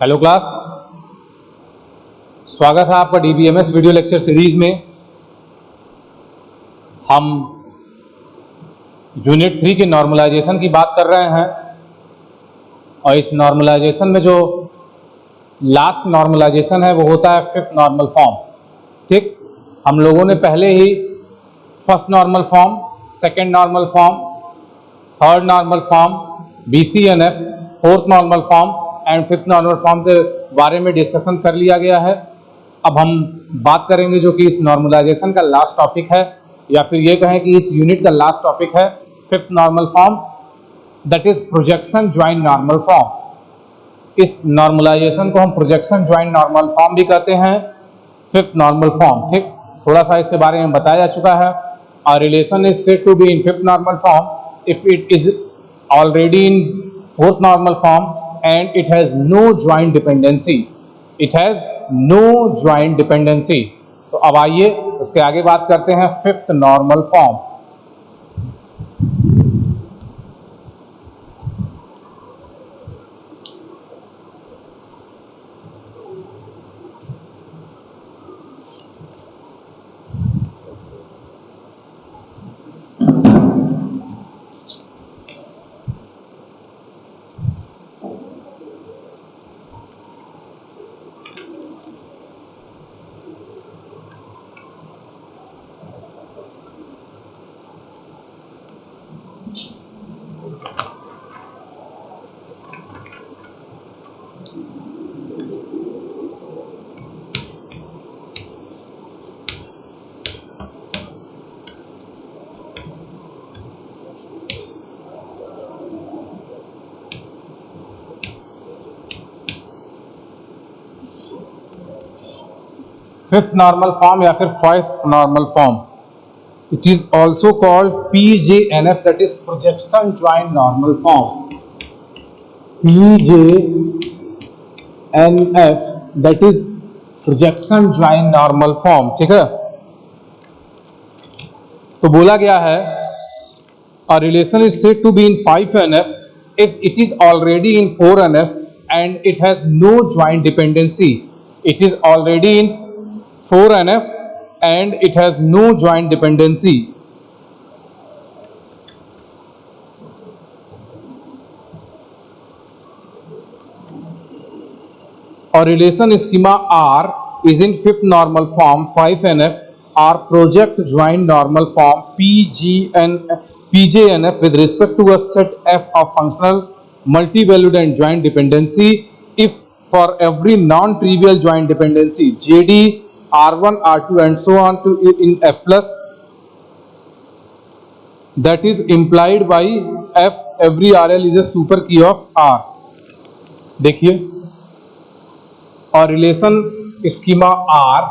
Hello class, स्वागत है आपका डीबीएमएस वीडियो लेक्चर सीरीज में। हम यूनिट 3 के नॉर्मलाइजेशन की बात कर रहे हैं और इस नॉर्मलाइजेशन में जो लास्ट नॉर्मलाइजेशन है वो होता है फिफ्थ नॉर्मल फॉर्म। ठीक, हम लोगों ने पहले ही first normal form, second normal form, third normal form, BCNF, fourth normal form and fifth normal form के बारे में डिस्कशन कर लिया गया है। अब हम बात करेंगे जो कि इस नॉर्मलाइजेशन का लास्ट टॉपिक है, या फिर ये कहें कि इस यूनिट का लास्ट टॉपिक है, fifth normal form, that is projection joint normal form. इस नॉर्मलाइजेशन को हम प्रोजेक्शन ज्वाइंट नॉर्मल फॉर्म भी कहते हैं, फिफ्थ नॉर्मल फॉर्म। ठीक, थोड़ा सा इसके बारे में बताया जा चुका है। और relation is said to be in fifth normal form if it is already in fourth normal form and it has no joint dependency. It has no joint dependency. तो अब आइए उसके आगे बात करते हैं fifth normal form. Fifth normal form या फिर five normal form, it is also called PJNF, that is projection joint normal form. PJNF, that is projection joint normal form. ठीक है, तो बोला गया है a relation is said to be in 5NF if it is already in 4NF and it has no joint dependency. It is already in 4NF and it has no joint dependency. Or relation schema R is in fifth normal form 5NF or project joint normal form PJNF with respect to a set F of functional multi-valued and joint dependency if for every non-trivial joint dependency JD R1 R2 and so on to in F plus that is implied by F, every RL is a super key of R। देखिए, और relation schema R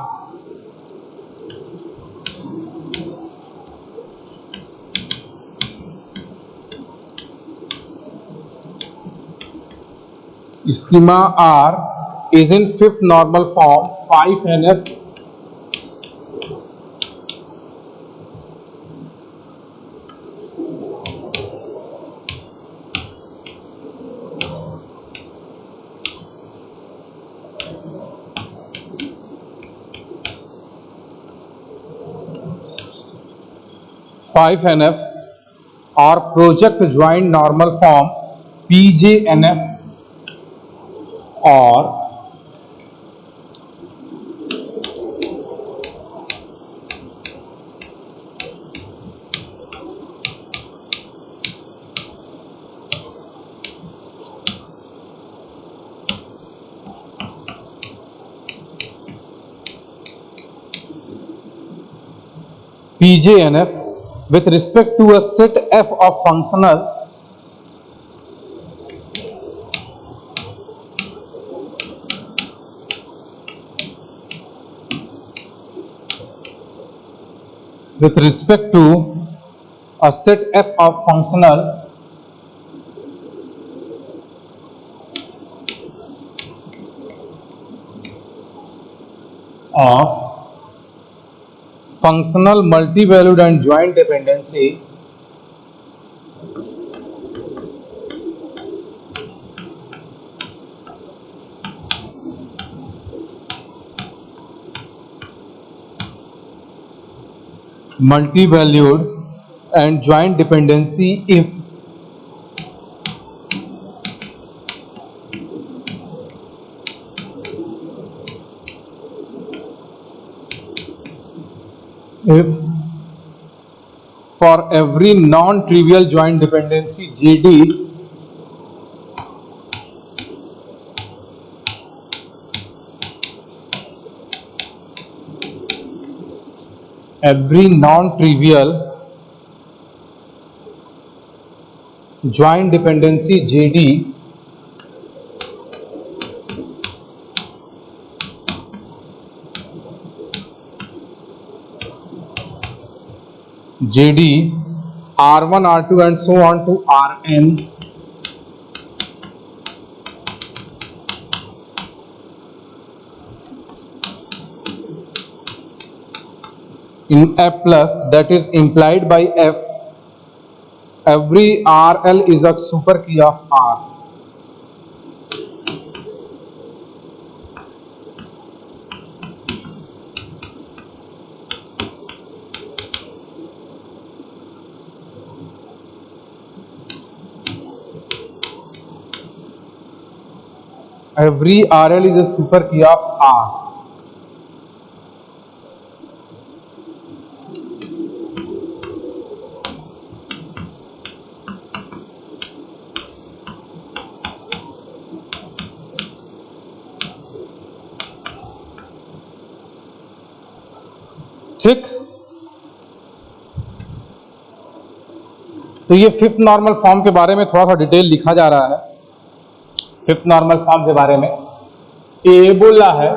schema R is in fifth normal form 5NF और project joint normal form PJNF और PJNF with respect to a set F of functional with respect to a set F of functional of functional multi-valued and joint dependency multi-valued and joint dependency if for every non-trivial joint dependency JD every non-trivial joint dependency JD R1 R2 and so on to Rn in F plus, that is implied by F, every RL is a super key of R. Every RL is a super key of R. ठीक, तो ये fifth normal form के बारे में थोड़ा सा detail लिखा जा रहा है। फिफ्थ नॉर्मल फॉर्म के बारे में ये बोल रहा है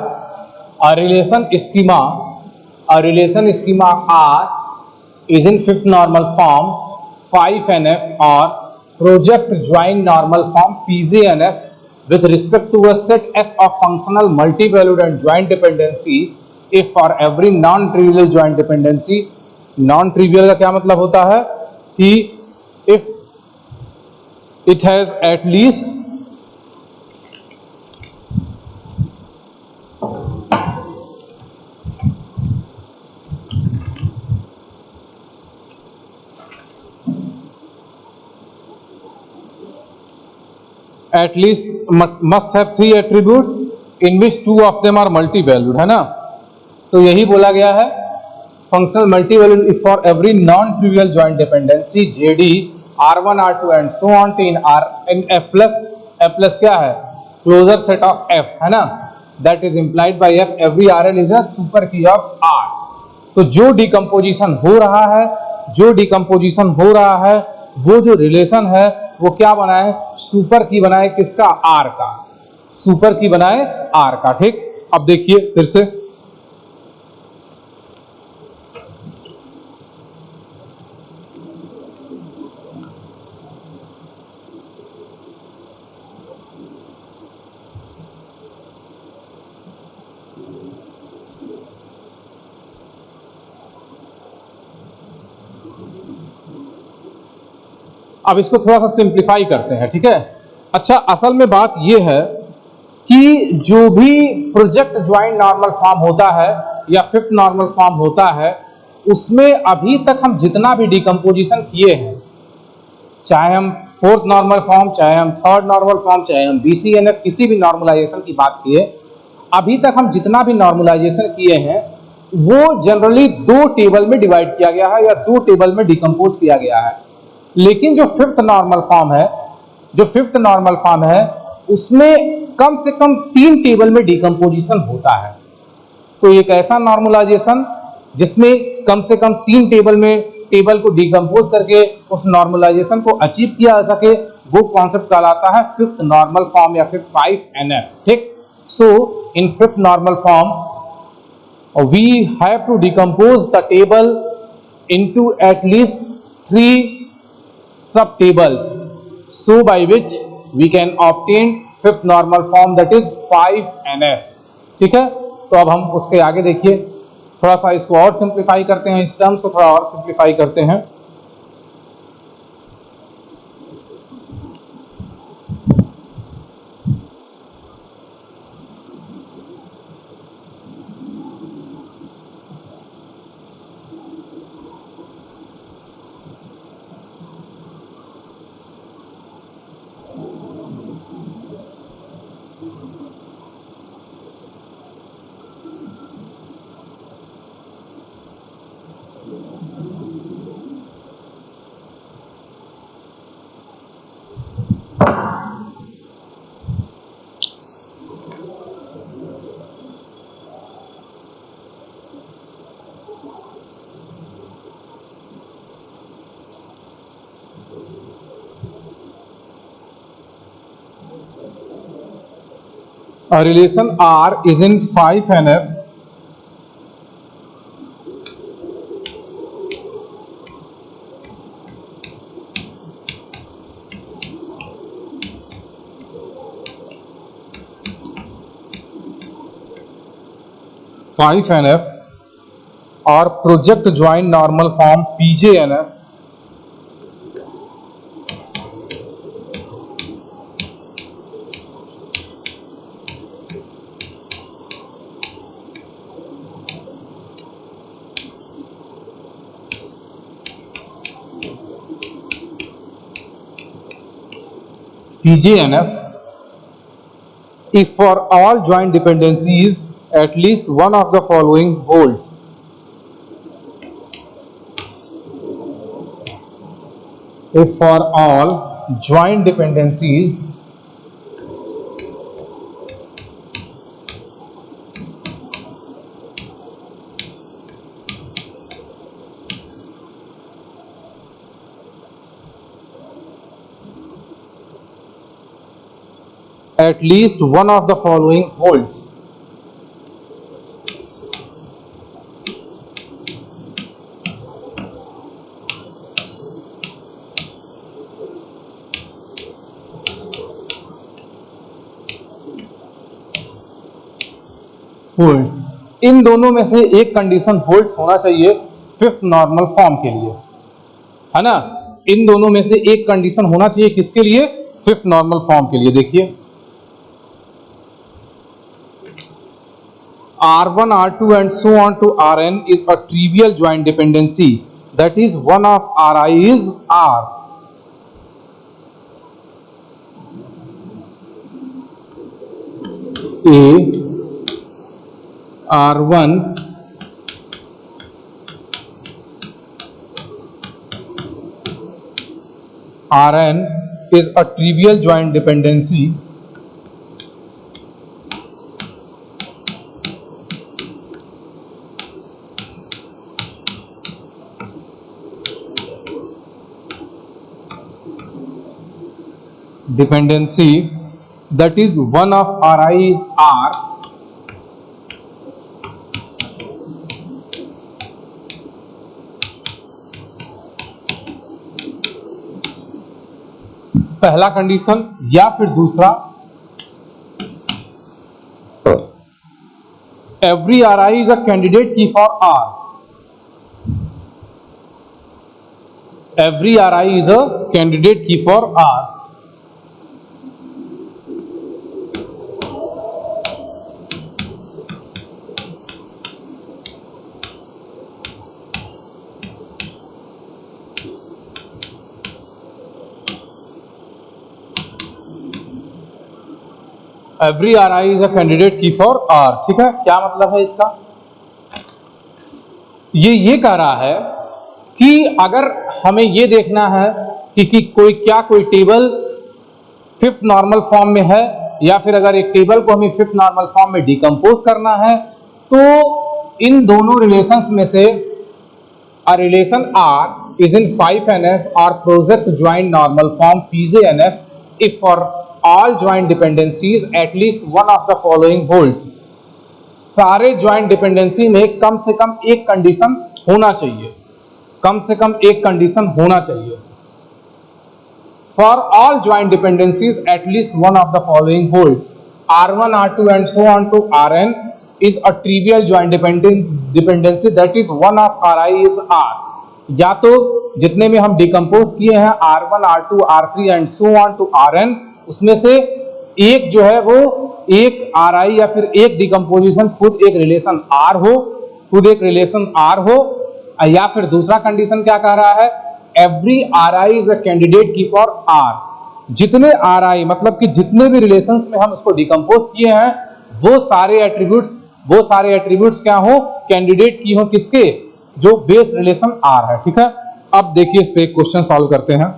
a relation schema R is in fifth normal form 5NF or project joint normal form PJNF with respect to a set F of functional multi-valued and joint dependency if for every non-trivial joint dependency, non-trivial का क्या मतलब होता है कि if it has at least must have 3 attributes in which 2 of them are multi-valued, है ना। तो यही बोला गया है functional multi-valued if for every non-trivial joint dependency JD R1 R2 and so on in F plus क्या है closure set of F, है ना, that is implied by F every RL is a super key of R। तो जो decomposition हो रहा है वो जो रिलेशन है वो क्या बनाए, सुपर की बनाए, किसका, आर का, सुपर की बनाए आर का। ठीक, अब देखिए फिर से अब इसको थोड़ा सा सिंप्लीफाई करते हैं। ठीक है, अच्छा, असल में बात यह है कि जो भी प्रोजेक्ट ज्वाइंट नॉर्मल फॉर्म होता है या फिफ्थ नॉर्मल फॉर्म होता है उसमें अभी तक हम जितना भी डिकम्पोजिशन किए हैं, चाहे हम फोर्थ नॉर्मल फॉर्म, चाहे हम थर्ड नॉर्मल फॉर्म, चाहे हम BCNF किसी भी नॉर्मलाइजेशन की बात किए, अभी तक हम जितना भी नॉर्मलाइजेशन किए हैं वो जनरली 2 टेबल में डिवाइड किया गया है या 2 टेबल में डिकम्पोज किया गया है। लेकिन जो फिफ्थ नॉर्मल फॉर्म है उसमें कम से कम 3 टेबल में डिकम्पोजिशन होता है। तो एक ऐसा नॉर्मलाइजेशन जिसमें कम से कम 3 टेबल को डिकम्पोज करके उस नॉर्मलाइजेशन को अचीव किया जा सके, वो कॉन्सेप्ट कहलाता है फिफ्थ नॉर्मल फॉर्म या फिर 5NF। ठीक, so in fifth normal form we have to decompose the table into at least 3 sub tables, so by which we can obtain fifth normal form, that is 5NF। ठीक है, तो अब हम उसके आगे देखिए, थोड़ा सा इसको और सिंप्लीफाई करते हैं, इस टर्म्स को थोड़ा और सिंप्लीफाई करते हैं। A relation R is in 5NF or project joint normal form PJNF if for all joint dependencies at least one of the following holds. If for all joint dependencies at least one of the following holds. Holds, इन दोनों में से एक condition holds होना चाहिए fifth normal form के लिए, है ना। इन दोनों में से एक कंडीशन होना चाहिए किसके लिए? फिफ्थ नॉर्मल फॉर्म के लिए। देखिए R1 R2 and so on to Rn is a trivial joint dependency, that is one of Ri is R. A R1 Rn is a trivial joint dependency that is one of Ri is R. पहला condition, या फिर दूसरा every Ri is a candidate key for R. Every Ri is a candidate key for R. Every Ri is a candidate key for R. ठीक है, क्या मतलब है इसका? ये कह रहा है कि अगर हमें ये देखना है कि कोई टेबल फिफ्थ नॉर्मल फॉर्म में है, या फिर अगर एक टेबल को हमें फिफ्थ नॉर्मल फॉर्म में डिकम्पोज करना है, तो इन दोनों रिलेशंस में से a relation R is in 5NF or project joint normal form PJNF if for all joint dependencies at least one of the following holds. सारे ज्वाइंट डिपेंडेंसी में कम से कम एक कंडीशन होना चाहिए, कम से कम एक कंडीशन होना चाहिए। For all joint dependencies at least one of the following holds. R1 R2 and so on to Rn is a trivial joint dependency, that is one of Ri is R. या तो जितने में हम decompose किए हैं R1 R2 R3 and so on to Rn, उसमें से एक जो है वो एक Ri या फिर एक डिकम्पोजिशन खुद एक रिलेशन R हो, खुद एक रिलेशन R हो, या फिर दूसरा कंडीशन क्या कह रहा है? Every Ri is a candidate की फॉर R. जितने Ri मतलब कि जितने भी रिलेशंस में हम इसको डिकम्पोज किए हैं वो सारे एट्रीब्यूट्स क्या हो? कैंडिडेट की हो किसके? जो बेस रिलेशन R है। ठीक है, अब देखिए इस पे एक क्वेश्चन सॉल्व करते हैं।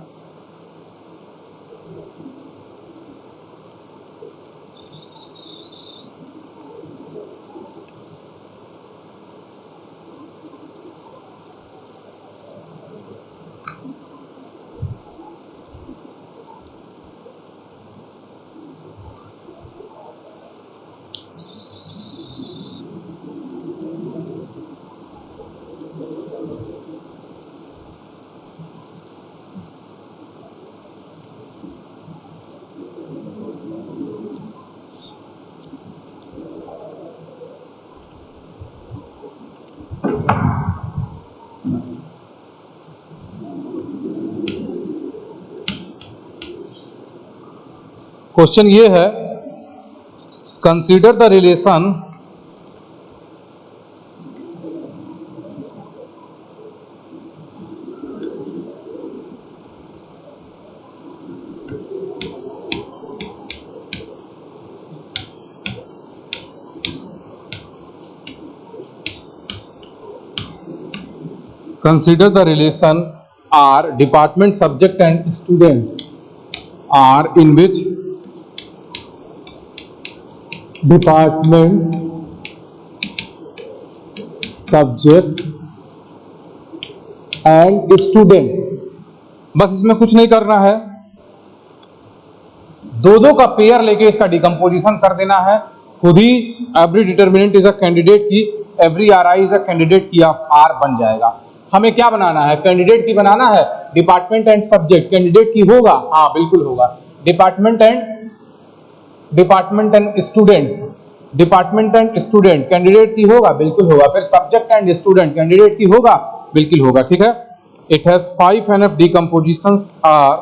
क्वेश्चन ये है, consider the relation consider the relation are department subject and student are in which department subject and student, बस इसमें कुछ नहीं करना है, दो का पेयर लेके इसका डिकम्पोजिशन कर देना है खुद ही। Every determinant is a candidate key, every R I is a candidate key of R बन जाएगा। हमें क्या बनाना है, कैंडिडेट की बनाना है। डिपार्टमेंट एंड सब्जेक्ट कैंडिडेट की होगा, हाँ बिल्कुल होगा। डिपार्टमेंट एंड स्टूडेंट कैंडिडेट की होगा, बिल्कुल होगा। फिर सब्जेक्ट एंड स्टूडेंट कैंडिडेट की होगा, बिल्कुल होगा। ठीक है, it has 5 NF decompositions are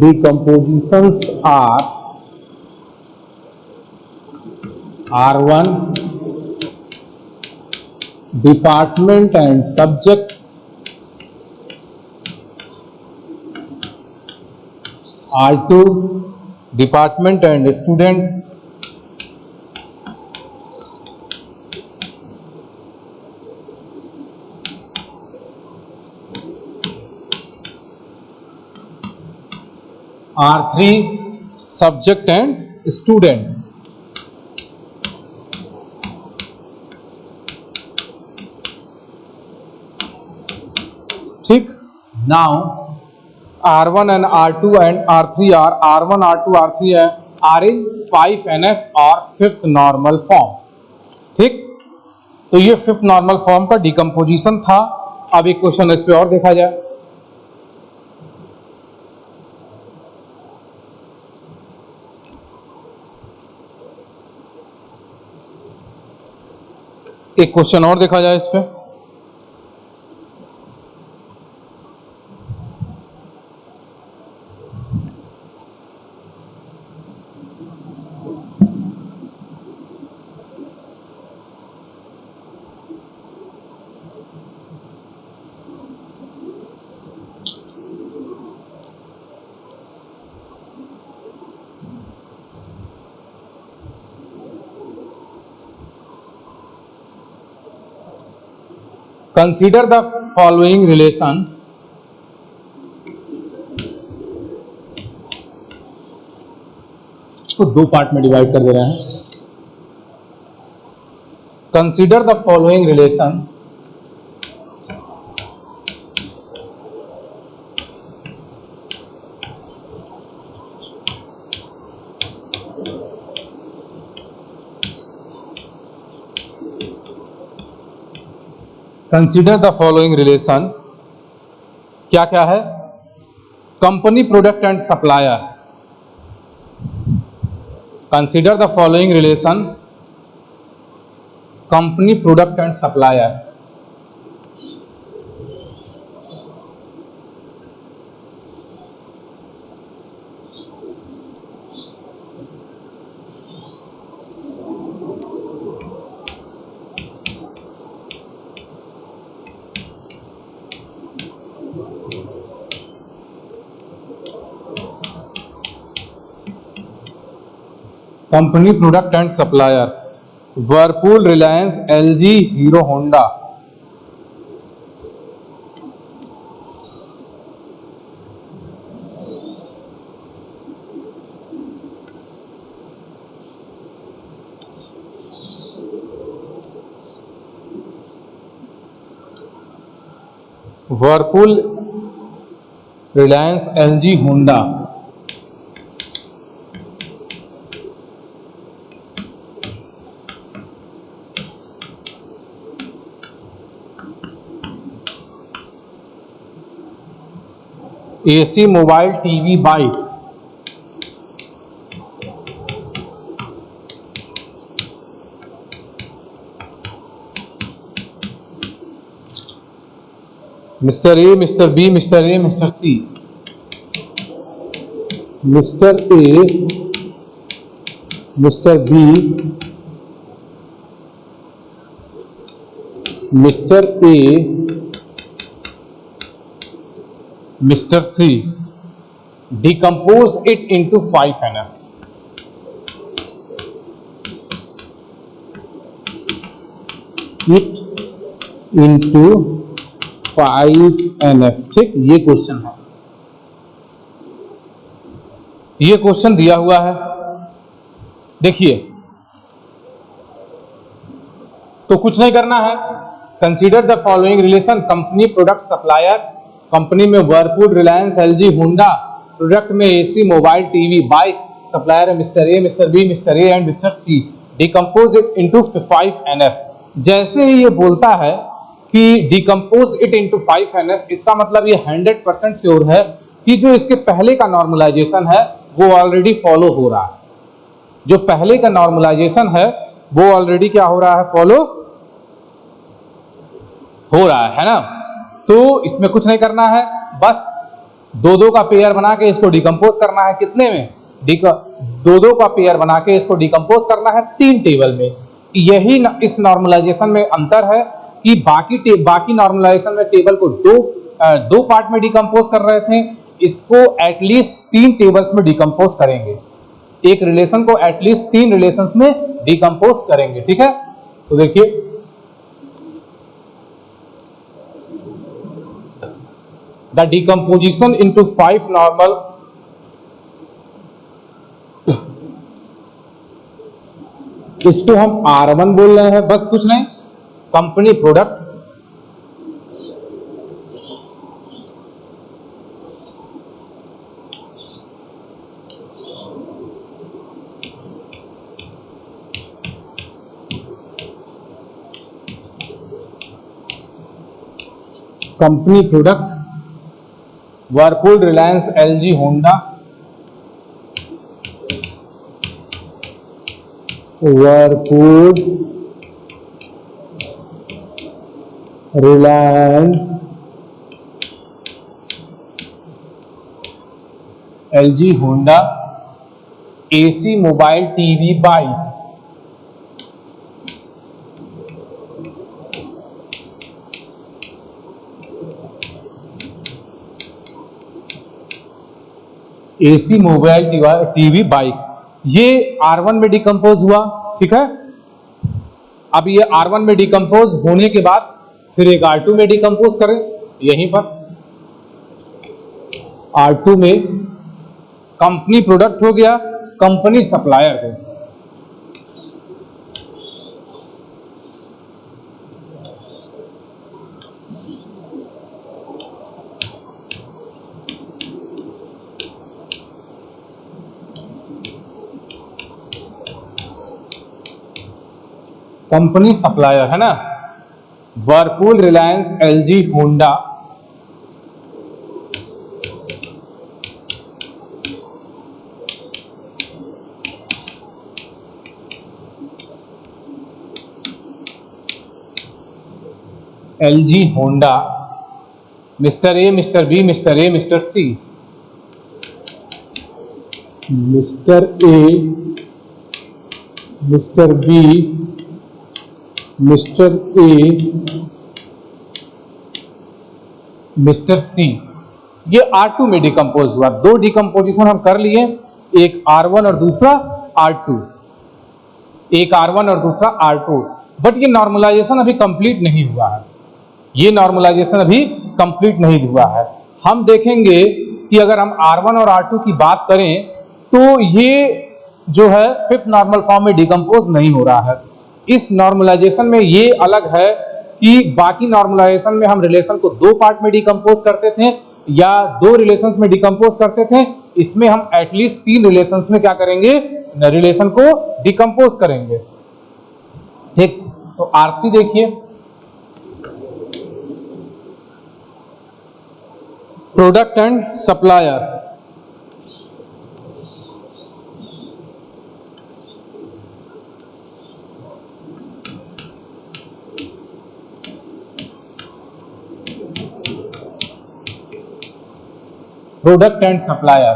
decompositions are R1 department and subject, R2 department and student, R3 subject and student। ठीक, now R1 and R2 and R3 are R1, R2, R3 are in 5 NF और 5th normal form. ठीक, तो ये 5th normal form का decomposition था। अब एक question इस पे और देखा जाए। एक क्वेश्चन और देखा जाए इस पे। कंसीडर द फॉलोइंग रिलेशन इसको दो पार्ट में डिवाइड कर दे रहे हैं। Consider the following relation consider the following relation क्या क्या है, company product and supplier. Consider the following relation company product and supplier. Company product and supplier, Whirlpool, Reliance, LG, Hero Honda. Whirlpool, Reliance, LG, Honda. AC, mobile, TV, bike. Mister A, mister B, mister A, mister C, mister A, mister B, mister A, mister C, decompose it into 5NF. It into 5NF. ठीक, ये question है, ये question दिया हुआ है. देखिए, तो कुछ नहीं करना है. Consider the following relation: company, product, supplier. Company में Whirlpool, Reliance, LG, Honda. Product में AC, mobile, TV, bike. Supplier है mister A, mister B, mister A and mister C. Decompose it into 5NF. जैसे ही ये बोलता है कि डिकम्पोज इट इंटू 5NF, इसका मतलब ये 100% श्योर है कि जो इसके पहले का नॉर्मलाइजेशन है वो ऑलरेडी फॉलो हो रहा है. जो पहले का नॉर्मलाइजेशन है वो ऑलरेडी क्या हो रहा है, फॉलो हो रहा है ना. तो इसमें कुछ नहीं करना है, बस दो का पेयर बना के इसको डिकम्पोज करना है. कितने में? दो का पेयर बना के इसको डिकम्पोज करना है 3 टेबल में. यही इस नॉर्मलाइजेशन में अंतर है कि बाकी नॉर्मलाइजेशन में टेबल को दो पार्ट में डिकम्पोज कर रहे थे, इसको एटलीस्ट 3 टेबल्स में डिकम्पोज करेंगे. एक रिलेशन को एटलीस्ट 3 रिलेशंस में डिकम्पोज करेंगे. ठीक है, तो देखिए द डिकम्पोजिशन इनटू 5 नॉर्मल, इसको हम R1 बोल रहे हैं, बस कुछ नहीं. Company, product, company, product, Whirlpool, Reliance, LG, Honda. Whirlpool, Reliance, LG, Honda, AC, mobile, TV, bike. AC, mobile, TV, bike. ये R1 में डिकम्पोज हुआ. ठीक है, अब ये R1 में डिकम्पोज होने के बाद फिर एक R2 में डिकम्पोज करें. यहीं पर R2 में कंपनी प्रोडक्ट हो गया, कंपनी सप्लायर हो. कंपनी सप्लायर है ना, Whirlpool, Reliance, LG, Honda. LG, Honda, mister A, mister B, mister A, mister C. Mister A, mister B, mister A, mister C. ये R2 में डिकम्पोज हुआ. 2 डिकम्पोजिशन हम कर लिए, एक R1 और दूसरा R2. एक R1 और दूसरा R2. बट ये नॉर्मलाइजेशन अभी कंप्लीट नहीं हुआ है. ये नॉर्मलाइजेशन अभी कंप्लीट नहीं हुआ है. हम देखेंगे कि अगर हम R1 और R2 की बात करें तो ये जो है 5th नॉर्मल फॉर्म में डिकम्पोज नहीं हो रहा है. इस नॉर्मलाइजेशन में ये अलग है कि बाकी नॉर्मलाइजेशन में हम रिलेशन को 2 पार्ट में डिकम्पोज करते थे या 2 रिलेशंस में डिकम्पोज करते थे. इसमें हम एटलीस्ट 3 रिलेशंस में क्या करेंगे, रिलेशन को डिकम्पोज करेंगे. ठीक, तो R3 देखिए, product and supplier. Product and supplier,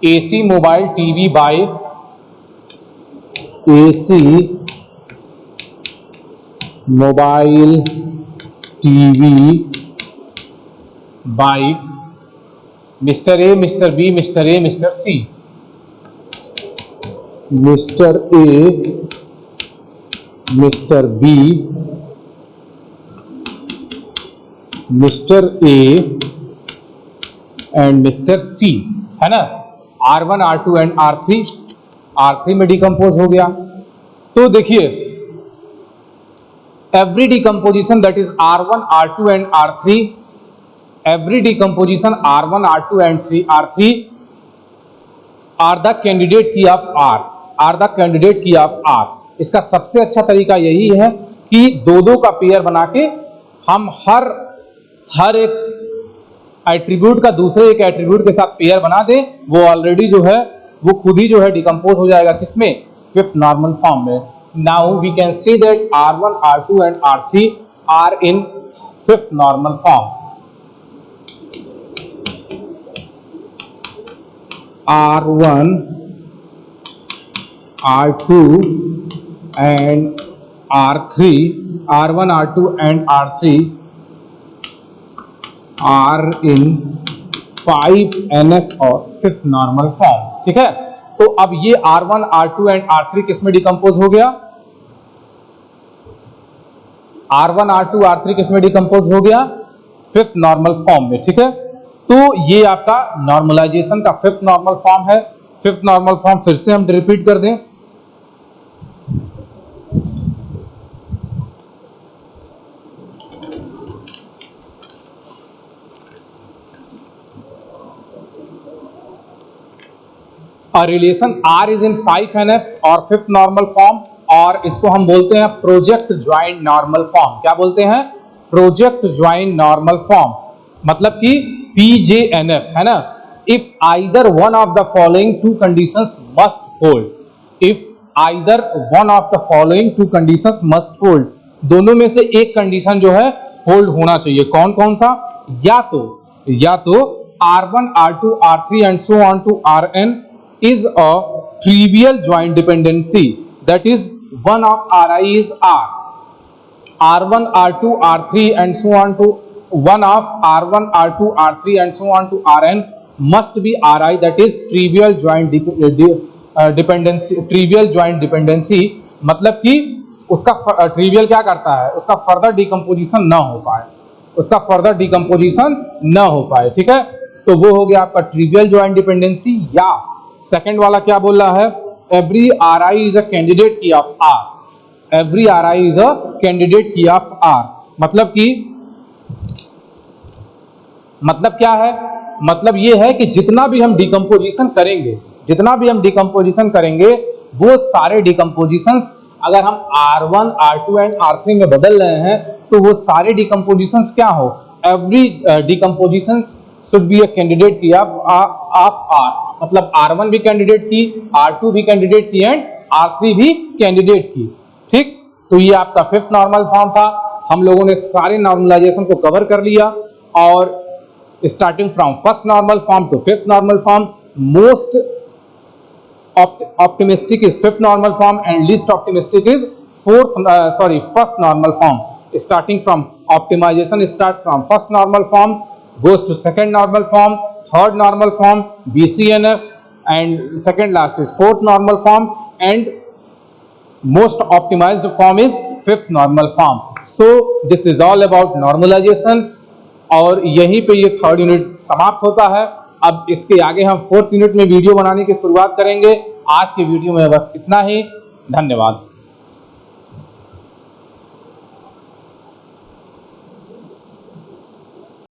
AC mobile TV bike, AC mobile TV bike, mister A, mister B, mister A, mister C, mister A, mister B, mister A and mister C, है ना। R1 R2 and R3 में decompose हो गया। तो देखिए every decomposition that is R1 R2 and R3, every decomposition R1 R2 and R3 are the candidate key of R, are the candidate key of R। इसका सबसे अच्छा तरीका यही है कि दो का पेयर बना के हम हर एक एट्रीब्यूट का दूसरे एक एट्रीब्यूट के साथ पेयर बना दें, वो ऑलरेडी जो है वो खुद ही जो है डिकम्पोज हो जाएगा, किसमें, फिफ्थ नॉर्मल फॉर्म में। Now we can see that R1 R2 and R3 are in fifth normal form. R1 R2 and R3, R1 R2 and R3 are in 5NF और फिफ्थ नॉर्मल फॉर्म। ठीक है, तो अब ये R1 R2 and R3 किस में decompose हो गया, R1 R2 R3 किस में डिकम्पोज हो गया, फिफ्थ नॉर्मल फॉर्म में। ठीक है, तो ये आपका नॉर्मलाइजेशन का फिफ्थ नॉर्मल फॉर्म है। फिफ्थ नॉर्मल फॉर्म फिर से हम रिपीट कर दें, A relation R is in 5NF और फिफ्थ नॉर्मल फॉर्म, और इसको हम बोलते हैं प्रोजेक्ट ज्वाइंट नॉर्मल फॉर्म। क्या बोलते हैं, प्रोजेक्ट ज्वाइंट नॉर्मल फॉर्म, मतलब कि PJNF, है ना। If either one of the following two conditions must hold, if either one of the following two conditions must hold, दोनों में से एक कंडीशन जो है होल्ड होना चाहिए। कौन कौन सा, या तो R1 R2 R3 and so on to Rn is a trivial joint dependency, that is one of Ri is R, R1 R2 R3 and so on to one of R1 R2 R3 and so on to Rn must be Ri, that is trivial joint dependency। trivial joint dependency मतलब कि उसका trivial क्या करता है, उसका further decomposition ना हो पाए, उसका फर्दर डिकम्पोजिशन ना हो पाए। ठीक है, तो वो हो गया आपका ट्रिवियल ज्वाइंट डिपेंडेंसी। या सेकंड वाला क्या बोल रहा है, every Ri is a candidate key of R, every Ri is a candidate key of R, मतलब क्या है, मतलब ये है कि जितना भी हम डिकम्पोजिशन करेंगे वो सारे डिकम्पोजिशंस अगर हम R1 R2 एंड R3 में बदल रहे हैं तो वो सारे डिकम्पोजिशंस क्या हो, every decompositions should be a candidate key of R, मतलब R1 भी कैंडिडेट की, R2 भी कैंडिडेट की एंड R3 भी कैंडिडेट की। ठीक, तो ये आपका फिफ्थ नॉर्मल फॉर्म था। हम लोगों ने सारे नॉर्मलाइजेशन को कवर कर लिया, और starting from first normal form to fifth normal form, most optimistic is fifth normal form and least optimistic is first normal form। starting from optimization starts from first normal form, goes to second normal form, third normal form BCNF, and second last is fourth normal form, and most optimized form is fifth normal form। so this is all about normalization, और यहीं पे ये third unit समाप्त होता है। अब इसके आगे हम फोर्थ यूनिट में वीडियो बनाने की शुरुआत करेंगे। आज के वीडियो में बस इतना ही, धन्यवाद।